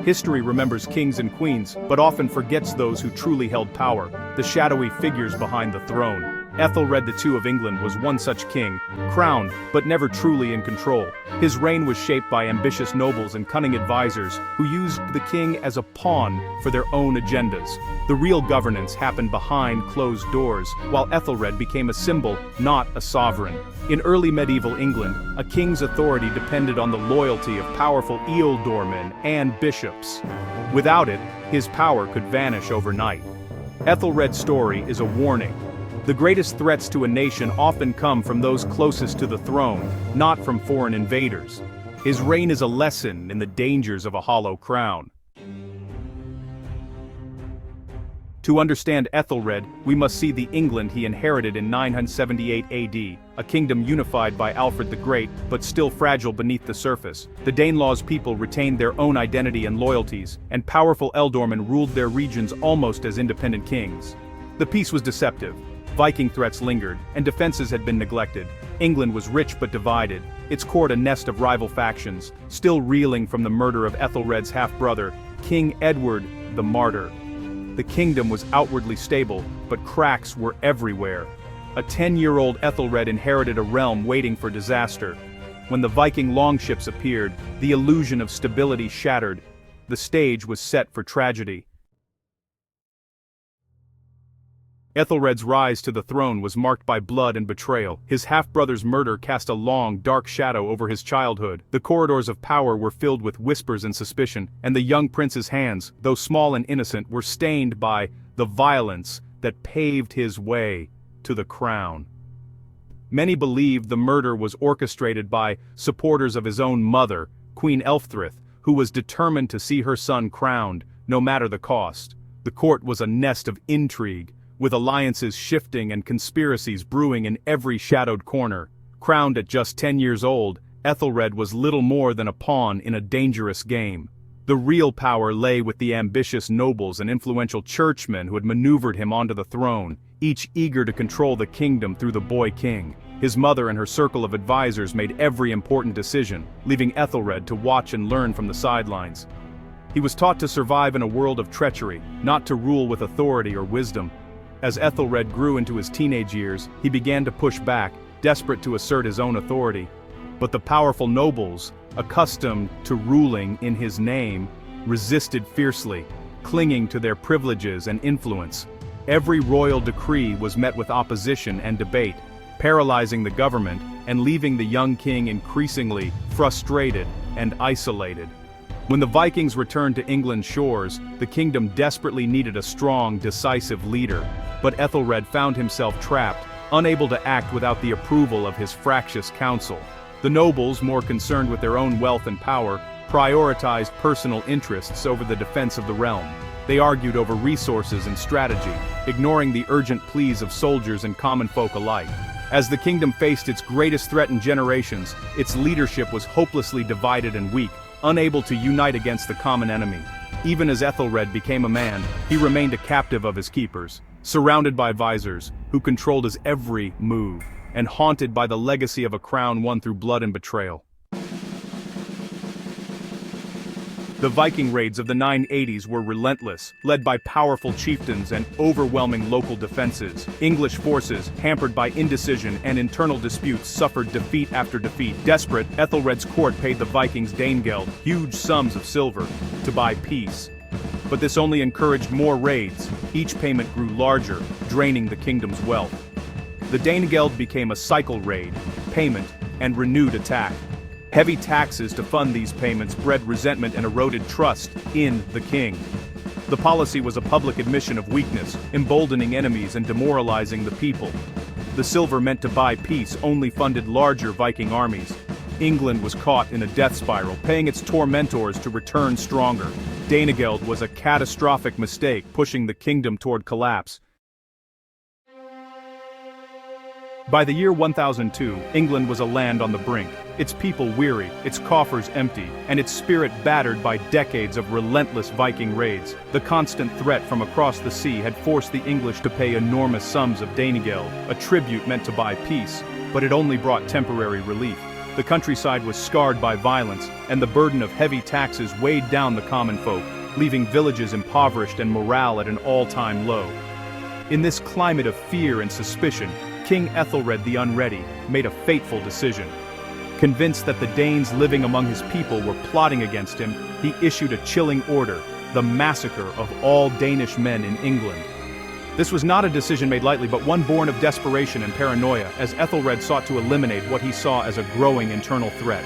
History remembers kings and queens, but often forgets those who truly held power, the shadowy figures behind the throne. Ethelred II of England was one such king, crowned, but never truly in control. His reign was shaped by ambitious nobles and cunning advisors, who used the king as a pawn for their own agendas. The real governance happened behind closed doors, while Ethelred became a symbol, not a sovereign. In early medieval England, a king's authority depended on the loyalty of powerful ealdormen and bishops. Without it, his power could vanish overnight. Ethelred's story is a warning. The greatest threats to a nation often come from those closest to the throne, not from foreign invaders. His reign is a lesson in the dangers of a hollow crown. To understand Ethelred, we must see the England he inherited in 978 AD, a kingdom unified by Alfred the Great, but still fragile beneath the surface. The Danelaw's people retained their own identity and loyalties, and powerful ealdormen ruled their regions almost as independent kings. The peace was deceptive. Viking threats lingered, and defenses had been neglected. England was rich but divided, its court a nest of rival factions, still reeling from the murder of Ethelred's half-brother, King Edward the Martyr. The kingdom was outwardly stable, but cracks were everywhere. A 10-year-old Ethelred inherited a realm waiting for disaster. When the Viking longships appeared, the illusion of stability shattered. The stage was set for tragedy. Ethelred's rise to the throne was marked by blood and betrayal. His half-brother's murder cast a long, dark shadow over his childhood. The corridors of power were filled with whispers and suspicion, and the young prince's hands, though small and innocent, were stained by the violence that paved his way to the crown. Many believed the murder was orchestrated by supporters of his own mother, Queen Elfthryth, who was determined to see her son crowned, no matter the cost. The court was a nest of intrigue, with alliances shifting and conspiracies brewing in every shadowed corner. Crowned at just 10 years old, Ethelred was little more than a pawn in a dangerous game. The real power lay with the ambitious nobles and influential churchmen who had maneuvered him onto the throne, each eager to control the kingdom through the boy king. His mother and her circle of advisors made every important decision, leaving Ethelred to watch and learn from the sidelines. He was taught to survive in a world of treachery, not to rule with authority or wisdom. As Ethelred grew into his teenage years, he began to push back, desperate to assert his own authority. But the powerful nobles, accustomed to ruling in his name, resisted fiercely, clinging to their privileges and influence. Every royal decree was met with opposition and debate, paralyzing the government and leaving the young king increasingly frustrated and isolated. When the Vikings returned to England's shores, the kingdom desperately needed a strong, decisive leader. But Ethelred found himself trapped, unable to act without the approval of his fractious council. The nobles, more concerned with their own wealth and power, prioritized personal interests over the defense of the realm. They argued over resources and strategy, ignoring the urgent pleas of soldiers and common folk alike. As the kingdom faced its greatest threat in generations, its leadership was hopelessly divided and weak, unable to unite against the common enemy. Even as Ethelred became a man, he remained a captive of his keepers, surrounded by advisors who controlled his every move, and haunted by the legacy of a crown won through blood and betrayal. The Viking raids of the 980s were relentless, led by powerful chieftains and overwhelming local defenses. English forces, hampered by indecision and internal disputes, suffered defeat after defeat. Desperate, Ethelred's court paid the Vikings Danegeld huge sums of silver to buy peace. But this only encouraged more raids. Each payment grew larger, draining the kingdom's wealth. The Danegeld became a cycle raid, payment, and renewed attack. Heavy taxes to fund these payments bred resentment and eroded trust in the king. The policy was a public admission of weakness, emboldening enemies and demoralizing the people. The silver meant to buy peace only funded larger Viking armies. England was caught in a death spiral, paying its tormentors to return stronger. Danegeld was a catastrophic mistake, pushing the kingdom toward collapse. By the year 1002, England was a land on the brink, its people weary, its coffers empty, and its spirit battered by decades of relentless Viking raids. The constant threat from across the sea had forced the English to pay enormous sums of Danegeld, a tribute meant to buy peace, but it only brought temporary relief. The countryside was scarred by violence, and the burden of heavy taxes weighed down the common folk, leaving villages impoverished and morale at an all-time low. In this climate of fear and suspicion, King Ethelred the Unready made a fateful decision. Convinced that the Danes living among his people were plotting against him, he issued a chilling order: the massacre of all Danish men in England. This was not a decision made lightly, but one born of desperation and paranoia, as Ethelred sought to eliminate what he saw as a growing internal threat.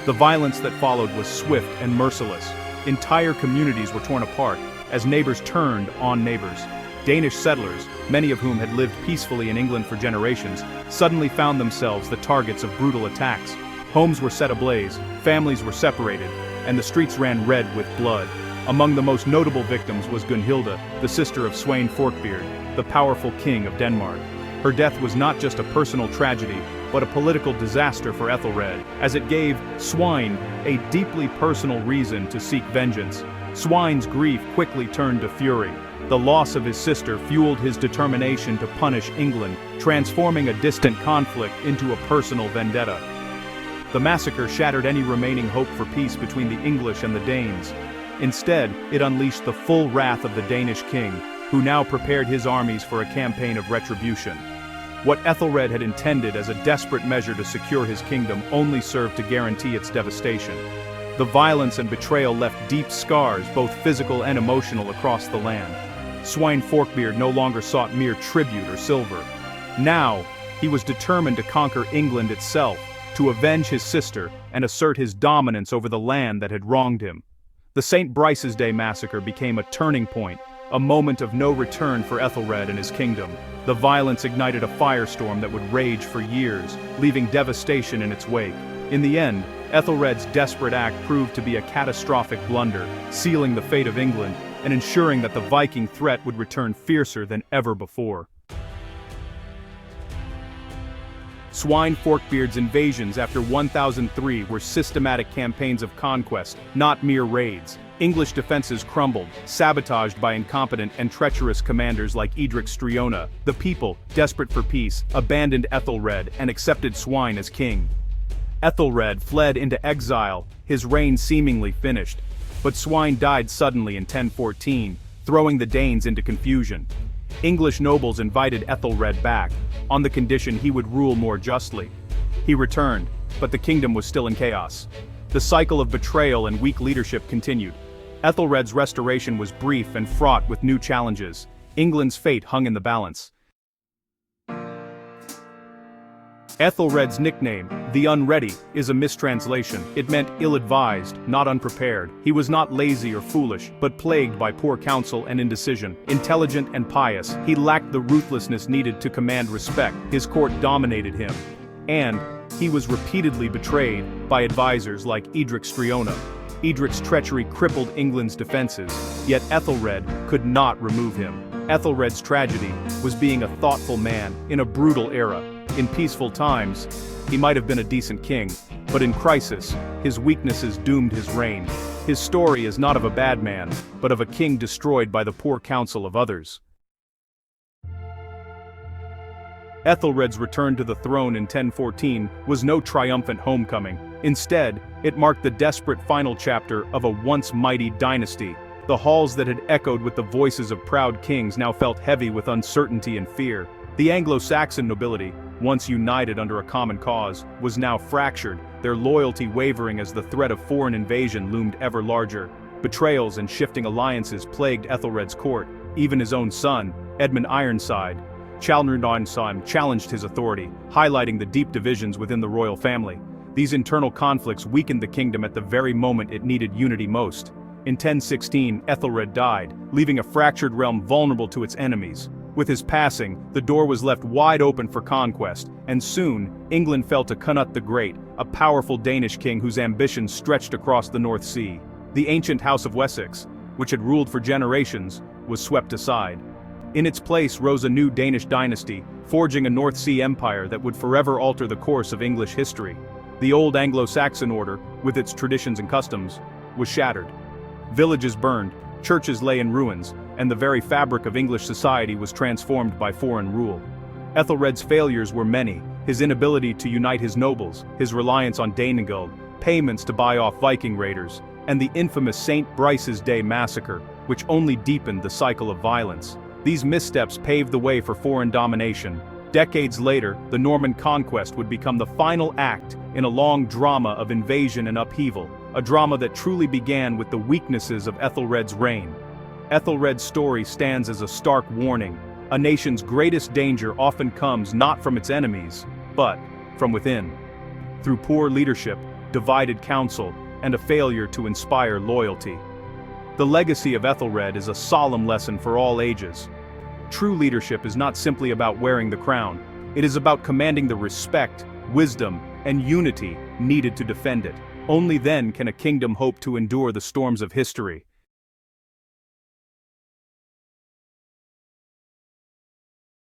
The violence that followed was swift and merciless. Entire communities were torn apart, as neighbors turned on neighbors. Danish settlers, many of whom had lived peacefully in England for generations, suddenly found themselves the targets of brutal attacks. Homes were set ablaze, families were separated, and the streets ran red with blood. Among the most notable victims was Gunhilda, the sister of Sweyn Forkbeard, the powerful king of Denmark. Her death was not just a personal tragedy, but a political disaster for Ethelred, as it gave Sweyn a deeply personal reason to seek vengeance. Sweyn's grief quickly turned to fury. The loss of his sister fueled his determination to punish England, transforming a distant conflict into a personal vendetta. The massacre shattered any remaining hope for peace between the English and the Danes. Instead, it unleashed the full wrath of the Danish king, who now prepared his armies for a campaign of retribution. What Ethelred had intended as a desperate measure to secure his kingdom only served to guarantee its devastation. The violence and betrayal left deep scars, both physical and emotional, across the land. Sweyn Forkbeard no longer sought mere tribute or silver. Now, he was determined to conquer England itself, to avenge his sister and assert his dominance over the land that had wronged him. The St. Brice's Day massacre became a turning point, a moment of no return for Ethelred and his kingdom. The violence ignited a firestorm that would rage for years, leaving devastation in its wake. In the end, Ethelred's desperate act proved to be a catastrophic blunder, sealing the fate of England and ensuring that the Viking threat would return fiercer than ever before. Sweyn Forkbeard's invasions after 1003 were systematic campaigns of conquest, not mere raids. English defenses crumbled, sabotaged by incompetent and treacherous commanders like Edric Striona. The people, desperate for peace, abandoned Ethelred and accepted Sweyn as king. Ethelred fled into exile, his reign seemingly finished. But Sweyn died suddenly in 1014, throwing the Danes into confusion. English nobles invited Ethelred back, on the condition he would rule more justly. He returned, but the kingdom was still in chaos. The cycle of betrayal and weak leadership continued. Ethelred's restoration was brief and fraught with new challenges. England's fate hung in the balance. Ethelred's nickname, the Unready, is a mistranslation. It meant ill-advised, not unprepared. He was not lazy or foolish, but plagued by poor counsel and indecision. Intelligent and pious, he lacked the ruthlessness needed to command respect. His court dominated him. And he was repeatedly betrayed by advisors like Edric Striona. Edric's treachery crippled England's defenses, yet Ethelred could not remove him. Ethelred's tragedy was being a thoughtful man in a brutal era. In peaceful times, he might have been a decent king, but in crisis, his weaknesses doomed his reign. His story is not of a bad man, but of a king destroyed by the poor counsel of others. Ethelred's return to the throne in 1014 was no triumphant homecoming. Instead, it marked the desperate final chapter of a once mighty dynasty. The halls that had echoed with the voices of proud kings now felt heavy with uncertainty and fear. The Anglo-Saxon nobility, once united under a common cause, was now fractured, their loyalty wavering as the threat of foreign invasion loomed ever larger. Betrayals and shifting alliances plagued Ethelred's court. Even his own son, Edmund Ironside, challenged his authority, highlighting the deep divisions within the royal family. These internal conflicts weakened the kingdom at the very moment it needed unity most. In 1016, Ethelred died, leaving a fractured realm vulnerable to its enemies. With his passing, the door was left wide open for conquest, and soon, England fell to Cnut the Great, a powerful Danish king whose ambitions stretched across the North Sea. The ancient House of Wessex, which had ruled for generations, was swept aside. In its place rose a new Danish dynasty, forging a North Sea empire that would forever alter the course of English history. The old Anglo-Saxon order, with its traditions and customs, was shattered. Villages burned, churches lay in ruins, and the very fabric of English society was transformed by foreign rule. Ethelred's failures were many: his inability to unite his nobles, his reliance on Danegeld, payments to buy off Viking raiders, and the infamous St. Brice's Day massacre, which only deepened the cycle of violence. These missteps paved the way for foreign domination. Decades later, the Norman conquest would become the final act in a long drama of invasion and upheaval, a drama that truly began with the weaknesses of Ethelred's reign. Ethelred's story stands as a stark warning. A nation's greatest danger often comes not from its enemies, but from within. Through poor leadership, divided counsel, and a failure to inspire loyalty. The legacy of Ethelred is a solemn lesson for all ages. True leadership is not simply about wearing the crown. It is about commanding the respect, wisdom, and unity needed to defend it. Only then can a kingdom hope to endure the storms of history.